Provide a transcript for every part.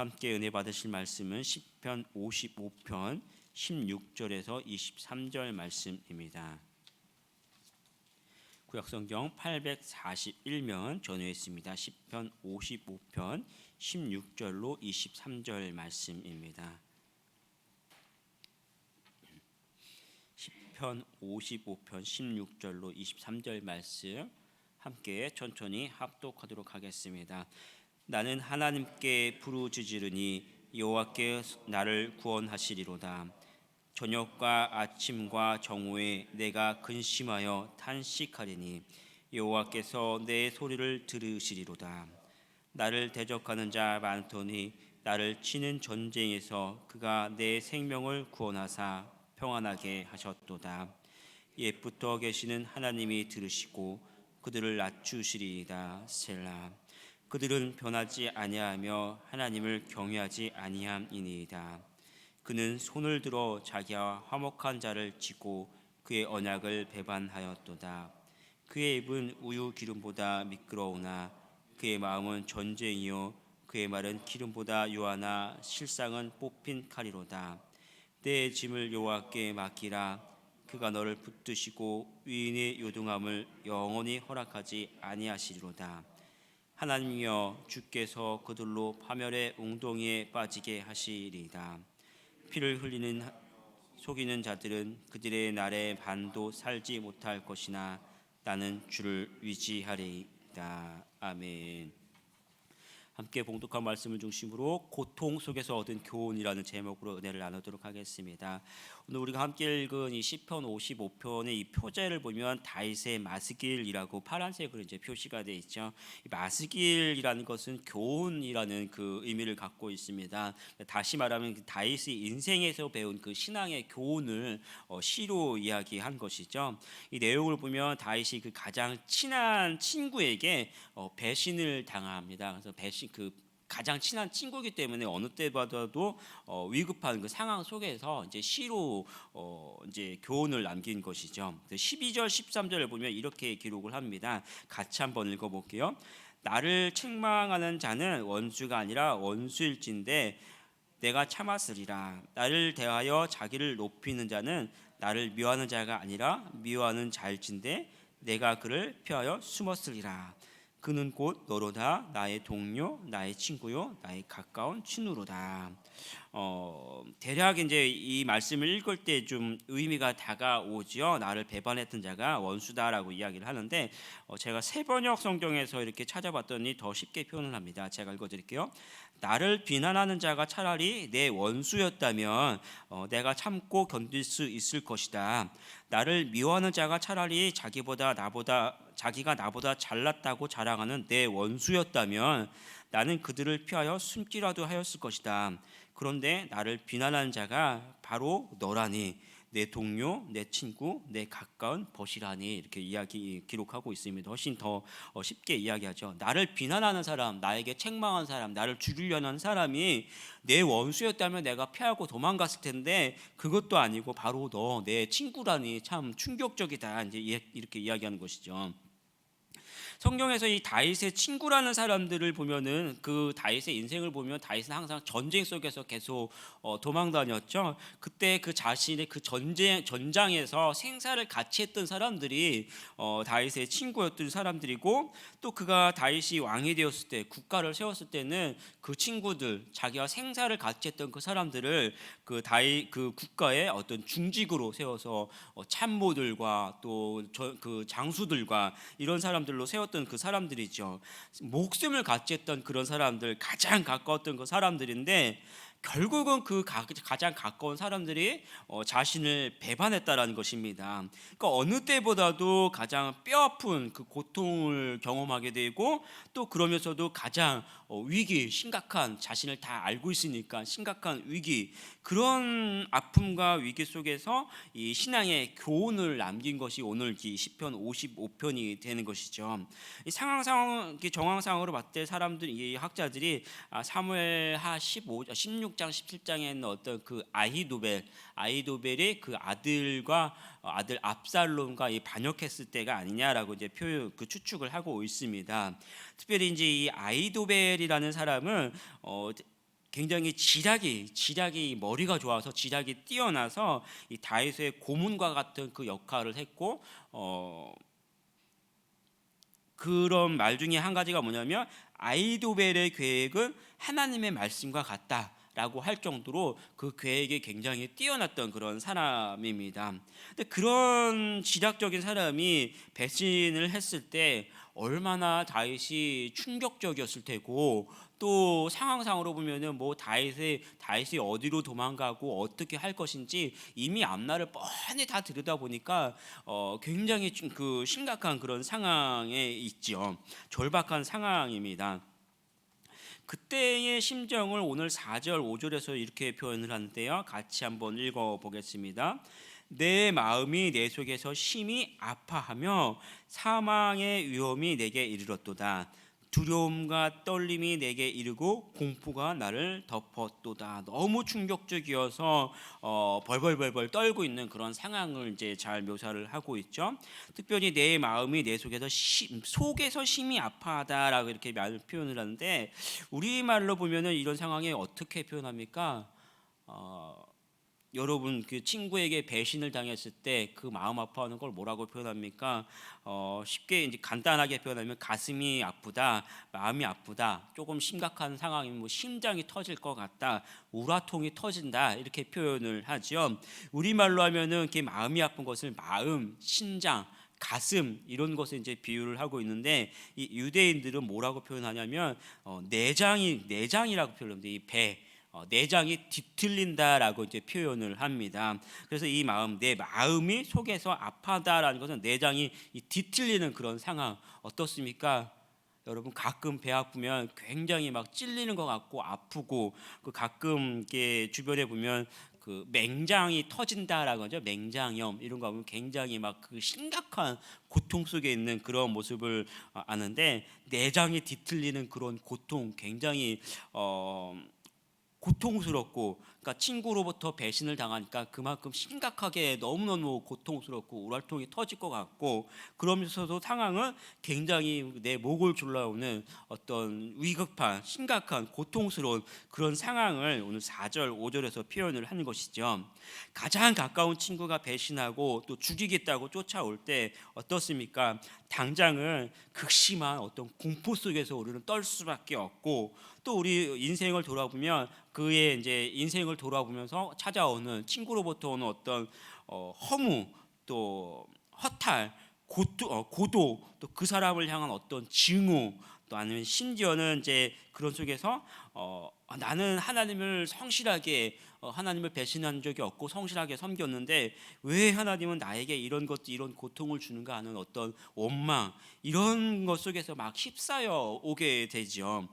함께 은혜 받으실 말씀은 시편 55편 16절에서 23절 말씀입니다. 구약성경 841면 전후했습니다. 시편 55편 16절로 23절 말씀입니다. 시편 55편 16절로 23절 말씀 함께 천천히 합독하도록 하겠습니다. 나는 하나님께 부르짖으리니 여호와께 나를 구원하시리로다. 저녁과 아침과 정오에 내가 근심하여 탄식하리니 여호와께서 내 소리를 들으시리로다. 나를 대적하는 자 많더니 나를 치는 전쟁에서 그가 내 생명을 구원하사 평안하게 하셨도다. 옛부터 계시는 하나님이 들으시고 그들을 낮추시리이다. 셀라. 그들은 변하지 아니하며 하나님을 경외하지 아니함이니이다. 그는 손을 들어 자기와 화목한 자를 치고 그의 언약을 배반하였도다. 그의 입은 우유 기름보다 미끄러우나 그의 마음은 전쟁이요 그의 말은 기름보다 유하나 실상은 뽑힌 칼이로다. 내 짐을 여호와께 맡기라. 그가 너를 붙드시고 위인의 요동함을 영원히 허락하지 아니하시리로다. 하나님이여 주께서 그들로 파멸의 웅덩이에 빠지게 하시리이다. 피를 흘리는 속이는 자들은 그들의 날에 반도 살지 못할 것이나 나는 주를 위지하리이다. 아멘. 함께 봉독한 말씀을 중심으로 고통 속에서 얻은 교훈이라는 제목으로 은혜를 나누도록 하겠습니다. 오늘 우리가 함께 읽은 이 시편 55편의 이 표제를 보면 다윗의 마스길이라고 파란색으로 이제 표시가 되어 있죠. 이 마스길이라는 것은 교훈이라는 그 의미를 갖고 있습니다. 다시 말하면 다윗의 인생에서 배운 그 신앙의 교훈을 시로 이야기한 것이죠. 이 내용을 보면 다윗이 그 가장 친한 친구에게 배신을 당합니다. 그래서 가장 친한 친구이기 때문에 어느 때보다도 위급한 그 상황 속에서 이제 시로 이제 교훈을 남긴 것이죠. 12절 13절을 보면 이렇게 기록을 합니다. 같이 한번 읽어볼게요. 나를 책망하는 자는 원수가 아니라 원수일진데 내가 참았으리라. 나를 대하여 자기를 높이는 자는 나를 미워하는 자가 아니라 미워하는 자일진데 내가 그를 피하여 숨었으리라. 그는 곧 너로다. 나의 동료, 나의 친구요, 나의 가까운 친구로다. 대략 이제 이 말씀을 읽을 때 좀 의미가 다가오지요. 나를 배반했던 자가 원수다라고 이야기를 하는데 제가 새 번역 성경에서 이렇게 찾아봤더니 더 쉽게 표현을 합니다. 제가 읽어드릴게요. 나를 비난하는 자가 차라리 내 원수였다면 내가 참고 견딜 수 있을 것이다. 나를 미워하는 자가 차라리 자기가 나보다 잘났다고 자랑하는 내 원수였다면 나는 그들을 피하여 숨기라도 하였을 것이다. 그런데 나를 비난하는 자가 바로 너라니 내 동료, 내 친구, 내 가까운 벗이라니 이렇게 기록하고 있습니다. 훨씬 더 쉽게 이야기하죠. 나를 비난하는 사람, 나에게 책망한 사람, 나를 죽이려는 사람이 내 원수였다면 내가 피하고 도망갔을 텐데 그것도 아니고 바로 너, 내 친구라니 참 충격적이다. 이제 이렇게 이야기하는 것이죠. 성경에서 이 다윗의 친구라는 사람들을 보면은 그 다윗의 인생을 보면 다윗은 항상 전쟁 속에서 계속 도망 다녔죠. 그때 그 자신의 그 전장에서 생사를 같이 했던 사람들이 다윗의 친구였던 사람들이고, 또 그가 다윗이 왕이 되었을 때 국가를 세웠을 때는 그 친구들, 자기와 생사를 같이 했던 그 사람들을 그 다윗 그 국가의 어떤 중직으로 세워서 참모들과 또 그 장수들과 이런 사람들로 세웠던 그 사람들이죠. 목숨을 같이 했던 그런 사람들, 가장 가까웠던 그 사람들인데 결국은 그 가장 가까운 사람들이 자신을 배반했다라는 것입니다. 그러니까 어느 때보다도 가장 뼈아픈 그 고통을 경험하게 되고, 또 그러면서도 가장 위기, 심각한, 자신을 다 알고 있으니까 심각한 위기, 그런 아픔과 위기 속에서 이 신앙의 교훈을 남긴 것이 오늘 이 시편 55편이 되는 것이죠. 이 정황상으로 봤을 때 이 학자들이 사무엘하 16장 17장에 있는 어떤 그 아히도벨이 그 아들 압살롬과 반역했을 때가 아니냐라고 이제 추측을 하고 있습니다. 특별히 이제 이 아히도벨이라는 사람은 굉장히 지략이 머리가 좋아서 지략이 뛰어나서 이 다윗의 고문과 같은 그 역할을 했고, 그런 말 중에 한 가지가 뭐냐면 아이도벨의 계획은 하나님의 말씀과 같다라고 할 정도로 그 계획이 굉장히 뛰어났던 그런 사람입니다. 근데 그런 지략적인 사람이 배신을 했을 때 얼마나 다윗이 충격적이었을 테고, 또 상황상으로 보면은 뭐 다윗이 어디로 도망가고 어떻게 할 것인지 이미 앞날을 뻔히 다 들여다 보니까 굉장히 좀 그 심각한 그런 상황에 있죠. 절박한 상황입니다. 그때의 심정을 오늘 4절 5절에서 이렇게 표현을 하는데요. 같이 한번 읽어 보겠습니다. 내 마음이 내 속에서 심히 아파하며 사망의 위험이 내게 이르렀도다. 두려움과 떨림이 내게 이르고 공포가 나를 덮었도다. 너무 충격적이어서 벌벌벌벌 떨고 있는 그런 상황을 이제 잘 묘사를 하고 있죠. 특별히 내 마음이 내 속에서 심히 아파하다라고 이렇게 표현을 하는데, 우리말로 보면은 이런 상황에 어떻게 표현합니까? 여러분 그 친구에게 배신을 당했을 때 그 마음 아파하는 걸 뭐라고 표현합니까? 쉽게 이제 간단하게 표현하면 가슴이 아프다, 마음이 아프다, 조금 심각한 상황이면 뭐 심장이 터질 것 같다, 우라통이 터진다 이렇게 표현을 하죠. 우리말로 하면은 이렇게 마음이 아픈 것을 마음, 심장, 가슴 이런 것에 이제 비유를 하고 있는데, 이 유대인들은 뭐라고 표현하냐면 내장이라고 표현합니다. 이 배, 내장이 뒤틀린다라고 이제 표현을 합니다. 그래서 이 내 마음이 속에서 아파다라는 것은 내장이 뒤틀리는 그런 상황 어떻습니까? 여러분 가끔 배 아프면 굉장히 막 찔리는 것 같고 아프고, 그 가끔 이게 주변에 보면 그 맹장이 터진다라고 하죠. 맹장염 이런 거 보면 굉장히 막 그 심각한 고통 속에 있는 그런 모습을 아는데, 내장이 뒤틀리는 그런 고통 굉장히 고통스럽고, 그러니까 친구로부터 배신을 당하니까 그만큼 심각하게 너무너무 고통스럽고 우랄통이 터질 것 같고, 그러면서도 상황은 굉장히 내 목을 졸라오는 어떤 위급한 심각한 고통스러운 그런 상황을 오늘 4절 5절에서 표현을 하는 것이죠. 가장 가까운 친구가 배신하고 또 죽이겠다고 쫓아올 때 어떻습니까? 당장은 극심한 어떤 공포 속에서 우리는 떨 수밖에 없고, 또 우리 인생을 돌아보면 그의 이제 인생을 돌아보면서 찾아오는 친구로부터 오는 어떤 허무, 또 허탈, 고도, 또 그 사람을 향한 어떤 증오, 또 아니면 심지어는 이제 그런 속에서 나는 하나님을 성실하게 하나님을 배신한 적이 없고 성실하게 섬겼는데 왜 하나님은 나에게 이런 이런 고통을 주는가 하는 어떤 원망, 이런 것 속에서 막 휩싸여 오게 되죠.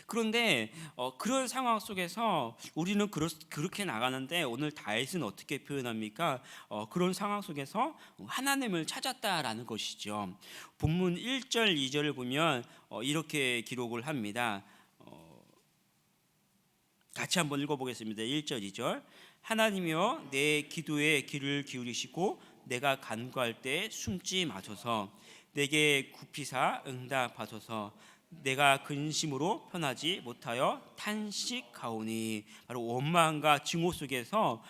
그런데 그런 상황 속에서 우리는 그렇게 나가는데, 오늘 다윗은 어떻게 표현합니까? 그런 상황 속에서 하나님을 찾았다라는 것이죠. 본문 1절 2절을 보면 이렇게 기록을 합니다. 같이 한번 읽어보겠습니다. 1절 2절. 하나님이여 내 기도에 귀를 기울이시고 내가 간구할 때 숨지 마소서. 내게 굽히사 응답하소서. 내가 근심으로 편하지 못하여 탄식하오니. 바로 원망과 증오 속에서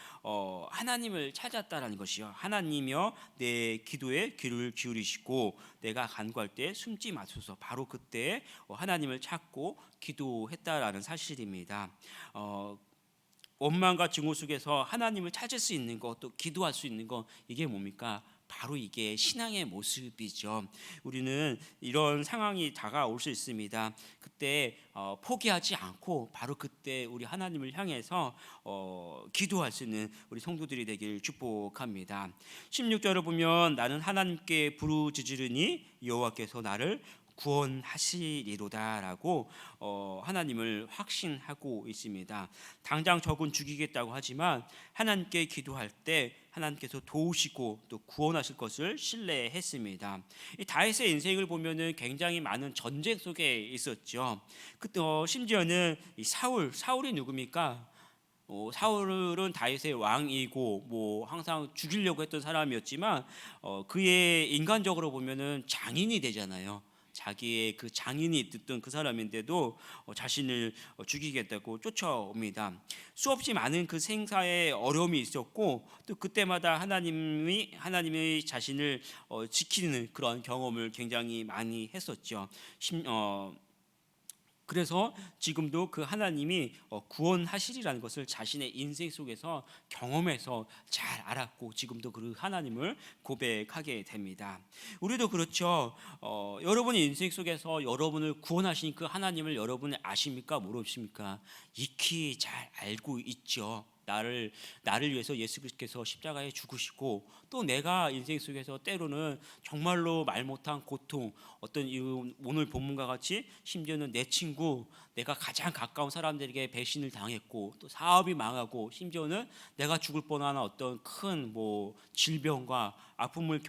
하나님을 찾았다라는 것이요. 하나님이여 내 기도에 귀를 기울이시고 내가 간구할 때 숨지 마소서. 바로 그때 하나님을 찾고 기도했다라는 사실입니다. 원망과 증오 속에서 하나님을 찾을 수 있는 것, 또 기도할 수 있는 것, 이게 뭡니까? 바로 이게 신앙의 모습이죠. 우리는 이런 상황이 다가올 수 있습니다. 그때 포기하지 않고 바로 그때 우리 하나님을 향해서 기도할 수 있는 우리 성도들이 되길 축복합니다. 16절을 보면 나는 하나님께 부르짖으리니 여호와께서 나를 구원하시리로다라고 하나님을 확신하고 있습니다. 당장 적은 죽이겠다고 하지만 하나님께 기도할 때 하나님께서 도우시고 또 구원하실 것을 신뢰했습니다. 이 다윗의 인생을 보면은 굉장히 많은 전쟁 속에 있었죠. 그때 심지어는 이 사울이 누굽니까? 사울은 다윗의 왕이고 뭐 항상 죽이려고 했던 사람이었지만 그의 인간적으로 보면은 장인이 되잖아요. 자기의 그 장인이 듣던 그 사람인데도 자신을 죽이겠다고 쫓아옵니다. 수없이 많은 그 생사의 어려움이 있었고 또 그때마다 하나님의 자신을 지키는 그런 경험을 굉장히 많이 했었죠. 그래서 지금도 그 하나님이 구원하시리라는 것을 자신의 인생 속에서 경험해서 잘 알았고 지금도 그 하나님을 고백하게 됩니다. 우리도 그렇죠. 여러분의 인생 속에서 여러분을 구원하신 그 하나님을 여러분이 아십니까? 모르십니까? 익히 잘 알고 있죠. 나를 위해서 예수 그리스도께서 십자가에 죽으시고 또 내가 인생 속에서 때로는 정말로 말 못한 고통, 어떤 오늘 본문과 같이 심지어는 내 친구, 내가 가장 가까운 사람들에게 배신을 당했고 또 사업이 망하고 심지어는 내가 죽을 뻔한 어떤 큰 질병과 아픔을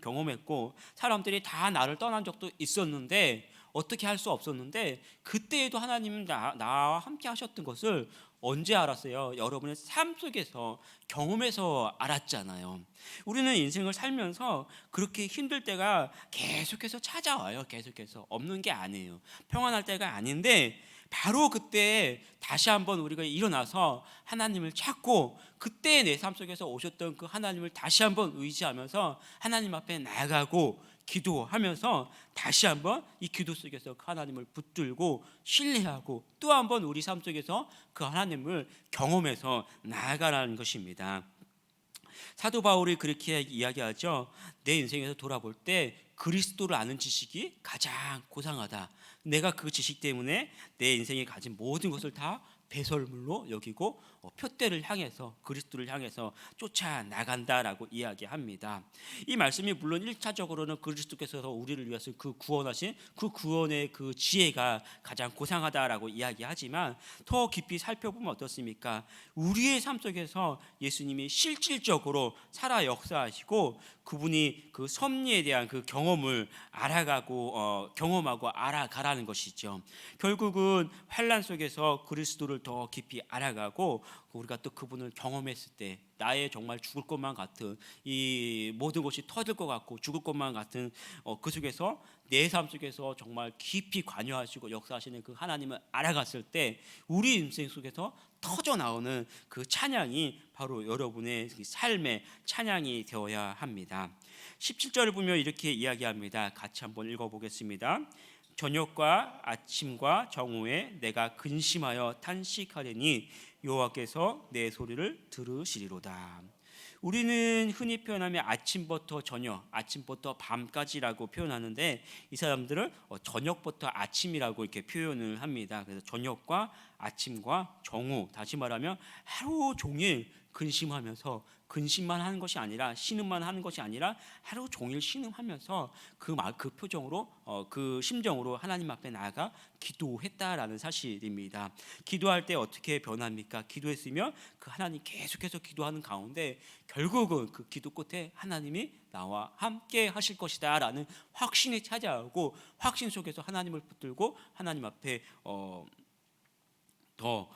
경험했고 사람들이 다 나를 떠난 적도 있었는데 어떻게 할 수 없었는데 그때에도 하나님은 나와 함께 하셨던 것을 언제 알았어요? 여러분의 삶 속에서 경험해서 알았잖아요. 우리는 인생을 살면서 그렇게 힘들 때가 계속해서 찾아와요. 계속해서 없는 게 아니에요. 평안할 때가 아닌데 바로 그때 다시 한번 우리가 일어나서 하나님을 찾고 그때 내 삶 속에서 오셨던 그 하나님을 다시 한번 의지하면서 하나님 앞에 나아가고 기도하면서 다시 한번 이 기도 속에서 그 하나님을 붙들고 신뢰하고 또 한번 우리 삶 속에서 그 하나님을 경험해서 나아가라는 것입니다. 사도 바울이 그렇게 이야기하죠. 내 인생에서 돌아볼 때 그리스도를 아는 지식이 가장 고상하다. 내가 그 지식 때문에 내 인생에 가진 모든 것을 다 배설물로 여기고 표대를 향해서 그리스도를 향해서 쫓아 나간다라고 이야기합니다. 이 말씀이 물론 1차적으로는 그리스도께서 우리를 위해서 그 구원하신 그 구원의 그 지혜가 가장 고상하다라고 이야기하지만 더 깊이 살펴보면 어떻습니까? 우리의 삶 속에서 예수님이 실질적으로 살아 역사하시고 그분이 그 섭리에 대한 그 경험을 알아가고 경험하고 알아가라는 것이죠. 결국은 환난 속에서 그리스도를 더 깊이 알아가고 우리가 또 그분을 경험했을 때 나의 정말 죽을 것만 같은 이 모든 것이 터질 것 같고 죽을 것만 같은 그 속에서 내 삶 속에서 정말 깊이 관여하시고 역사하시는 그 하나님을 알아갔을 때 우리 인생 속에서 터져 나오는 그 찬양이 바로 여러분의 삶의 찬양이 되어야 합니다. 17절을 보면 이렇게 이야기합니다. 같이 한번 읽어보겠습니다. 저녁과 아침과 정오에 내가 근심하여 탄식하려니 여호와께서 내 소리를 들으시리로다. 우리는 흔히 표현하면 아침부터 저녁, 아침부터 밤까지라고 표현하는데 이 사람들은 저녁부터 아침이라고 이렇게 표현을 합니다. 그래서 저녁과 아침과 정오, 다시 말하면 하루 종일 근심하면서 근심만 하는 것이 아니라 신음만 하는 것이 아니라 하루 종일 신음하면서 그 표정으로 그 심정으로 하나님 앞에 나아가 기도했다라는 사실입니다. 기도할 때 어떻게 변합니까? 기도했으면 그 하나님 계속해서 기도하는 가운데 결국은 그 기도 끝에 하나님이 나와 함께 하실 것이다라는 확신이 찾아오고 확신 속에서 하나님을 붙들고 하나님 앞에 더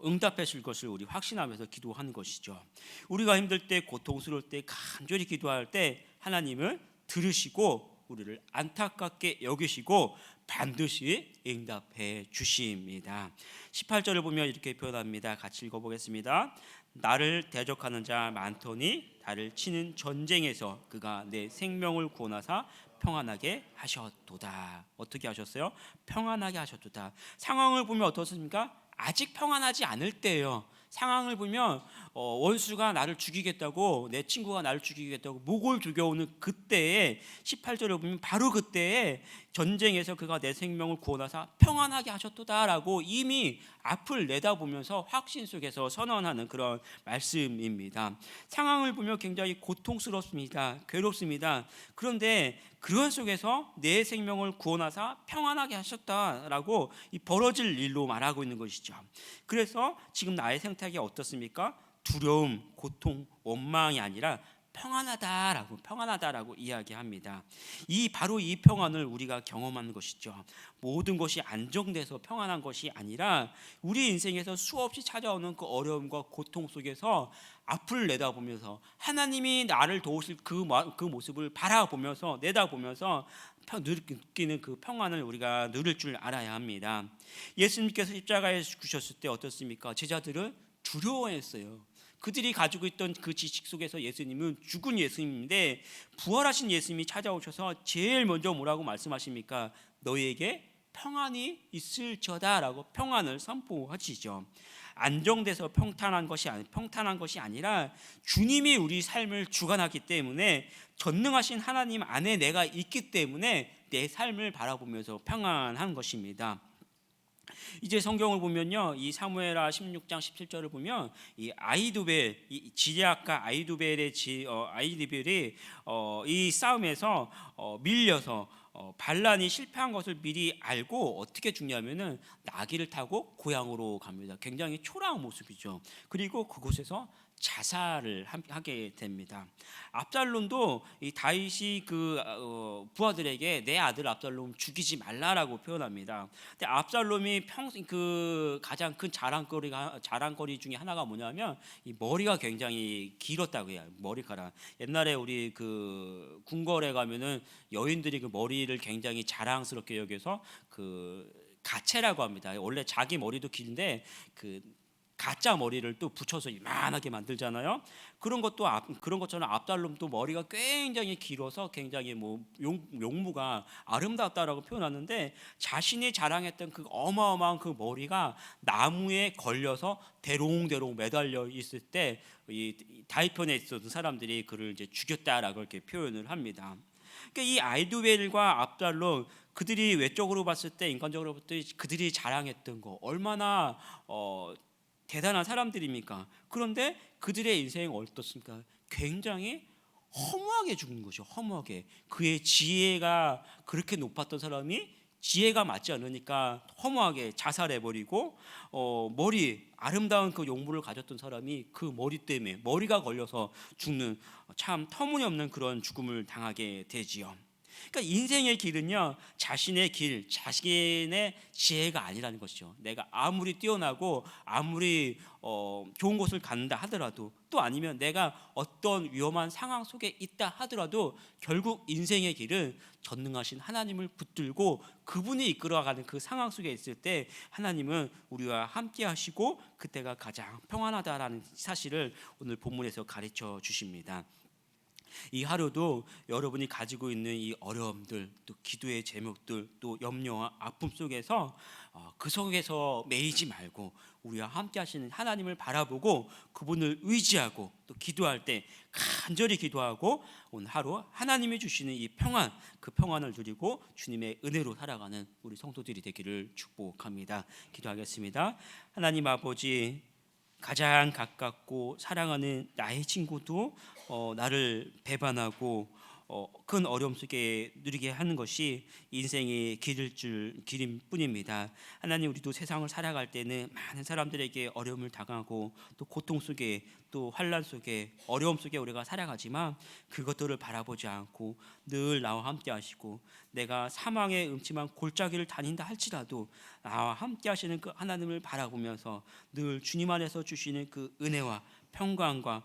응답해 줄 것을 우리 확신하면서 기도하는 것이죠. 우리가 힘들 때 고통스러울 때 간절히 기도할 때 하나님을 들으시고 우리를 안타깝게 여기시고 반드시 응답해 주십니다. 18절을 보면 이렇게 표현합니다. 같이 읽어보겠습니다. 나를 대적하는 자 많더니 나를 치는 전쟁에서 그가 내 생명을 구원하사 평안하게 하셨도다. 어떻게 하셨어요? 평안하게 하셨도다. 상황을 보면 어떻습니까? 아직 평안하지 않을 때예요. 상황을 보면 원수가 나를 죽이겠다고 내 친구가 나를 죽이겠다고 목을 죽여오는 그때에 18절을 보면 바로 그때에 전쟁에서 그가 내 생명을 구원하사 평안하게 하셨도다라고 이미 앞을 내다보면서 확신 속에서 선언하는 그런 말씀입니다. 상황을 보면 굉장히 고통스럽습니다. 괴롭습니다. 그런데 그런 속에서 내 생명을 구원하사 평안하게 하셨다라고 이 벌어질 일로 말하고 있는 것이죠. 그래서 지금 나의 생각이 어떻습니까? 두려움, 고통, 원망이 아니라 평안하다라고 이야기합니다. 바로 이 평안을 우리가 경험하는 것이죠. 모든 것이 안정돼서 평안한 것이 아니라 우리 인생에서 수없이 찾아오는 그 어려움과 고통 속에서 앞을 내다보면서 하나님이 나를 도우실 그 모습을 바라보면서 내다보면서 느끼는 그 평안을 우리가 누릴 줄 알아야 합니다. 예수님께서 십자가에 죽으셨을 때 어떻습니까? 제자들은 두려워했어요. 그들이 가지고 있던 그 지식 속에서 예수님은 죽은 예수님인데 부활하신 예수님이 찾아오셔서 제일 먼저 뭐라고 말씀하십니까? 너희에게 평안이 있을저다라고 평안을 선포하시죠. 안정돼서 평탄한 것이 아니라 주님이 우리 삶을 주관하기 때문에 전능하신 하나님 안에 내가 있기 때문에 내 삶을 바라보면서 평안한 것입니다. 이제 성경을 보면요, 이 사무엘하 16장 17절을 보면 이 아히두벨, 이 지레아과 아히두벨이 이 싸움에서 밀려서 반란이 실패한 것을 미리 알고 어떻게 죽냐면은 나귀를 타고 고향으로 갑니다. 굉장히 초라한 모습이죠. 그리고 그곳에서 자살을 하게 됩니다. 압살롬도 이 다윗이 부하들에게 내 아들 압살롬 죽이지 말라라고 표현합니다. 근데 압살롬이 평생 가장 큰 자랑거리 중에 하나가 뭐냐면 이 머리가 굉장히 길었다고 해요. 머리카락. 옛날에 우리 그 궁궐에 가면은 여인들이 그 머리를 굉장히 자랑스럽게 여겨서 그 가채라고 합니다. 원래 자기 머리도 긴데 그 가짜 머리를 또 붙여서 이만하게 만들잖아요. 그런 것처럼 압살롬도 머리가 굉장히 길어서 굉장히 용무가 아름답다라고 표현하는데 자신이 자랑했던 그 어마어마한 그 머리가 나무에 걸려서 대롱대롱 매달려 있을 때 이 다윗편에 있었던 사람들이 그를 이제 죽였다라고 이렇게 표현을 합니다. 그러니까 이 아히두벨과 압살롬 그들이 외적으로 봤을 때 인간적으로 봤을 때 그들이 자랑했던 거 얼마나 대단한 사람들입니까? 그런데 그들의 인생이 어떻습니까? 굉장히 허무하게 죽는 거죠. 허무하게. 그의 지혜가 그렇게 높았던 사람이 지혜가 맞지 않으니까 허무하게 자살해버리고 아름다운 그 용모를 가졌던 사람이 그 머리 때문에 머리가 걸려서 죽는 참 터무니없는 그런 죽음을 당하게 되지요. 그러니까 인생의 길은요, 자신의 지혜가 아니라는 것이죠. 내가 아무리 뛰어나고 아무리 좋은 곳을 간다 하더라도, 또 아니면 내가 어떤 위험한 상황 속에 있다 하더라도 결국 인생의 길은 전능하신 하나님을 붙들고 그분이 이끌어가는 그 상황 속에 있을 때 하나님은 우리와 함께 하시고 그때가 가장 평안하다라는 사실을 오늘 본문에서 가르쳐 주십니다. 이 하루도 여러분이 가지고 있는 이 어려움들, 또 기도의 제목들, 또 염려와 아픔 속에서 그 속에서 매이지 말고 우리와 함께 하시는 하나님을 바라보고 그분을 의지하고 또 기도할 때 간절히 기도하고 오늘 하루 하나님이 주시는 이 평안, 그 평안을 누리고 주님의 은혜로 살아가는 우리 성도들이 되기를 축복합니다. 기도하겠습니다. 하나님 아버지, 가장 가깝고 사랑하는 나의 친구도 나를 배반하고 큰 어려움 속에 누리게 하는 것이 인생의 길임 뿐입니다. 하나님, 우리도 세상을 살아갈 때는 많은 사람들에게 어려움을 당하고 또 고통 속에 또 환난 속에 어려움 속에 우리가 살아가지만 그것들을 바라보지 않고 늘 나와 함께 하시고 내가 사망의 음침한 골짜기를 다닌다 할지라도 나와 함께 하시는 그 하나님을 바라보면서 늘 주님 안에서 주시는 그 은혜와 평강과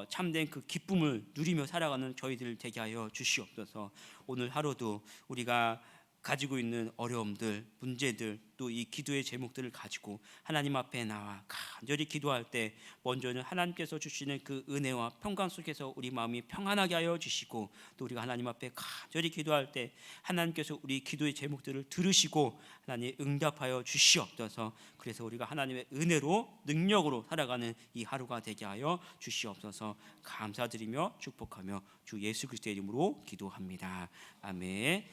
참된 그 기쁨을 누리며 살아가는 저희들 되게 하여 주시옵소서. 오늘 하루도 우리가 가지고 있는 어려움들, 문제들, 또 이 기도의 제목들을 가지고 하나님 앞에 나와 간절히 기도할 때 먼저는 하나님께서 주시는 그 은혜와 평강 속에서 우리 마음이 평안하게 하여 주시고, 또 우리가 하나님 앞에 간절히 기도할 때 하나님께서 우리 기도의 제목들을 들으시고 하나님 응답하여 주시옵소서. 그래서 우리가 하나님의 은혜로 능력으로 살아가는 이 하루가 되게 하여 주시옵소서. 감사드리며 축복하며 주 예수 그리스도의 이름으로 기도합니다. 아멘.